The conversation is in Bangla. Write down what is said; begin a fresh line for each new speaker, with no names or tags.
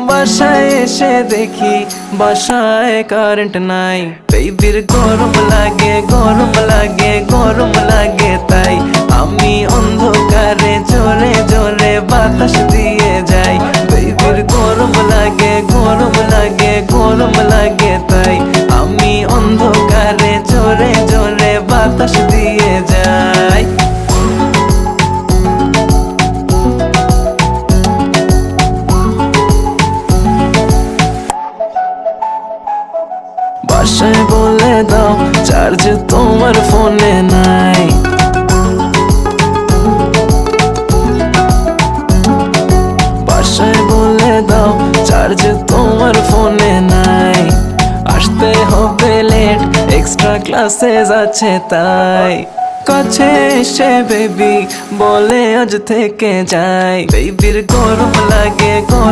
বাসায় এসে দেখি বাসায় কারেন্ট নাই, বেবির গরম লাগে গরম লাগে গরম লাগে, তাই আমি অন্ধকারে জোরে জোরে বাতাস দিয়ে যাই। বেবির গরম লাগে গরম লাগে গরম লাগে, তাই আমি অন্ধকারে জোরে জোরে বাতাস দিয়ে যাই। বাসায় বলে দাও চার্জ তোমার ফোনে নাই, বাসায় বলে দাও চার্জ তোমার ফোনে নাই। আসতে হবে লেট, এক্সট্রা ক্লাসেস আছে তাই। কাছে এসে বেবি বলে আজ থেকে যাই, বেবির গরম লাগে গরম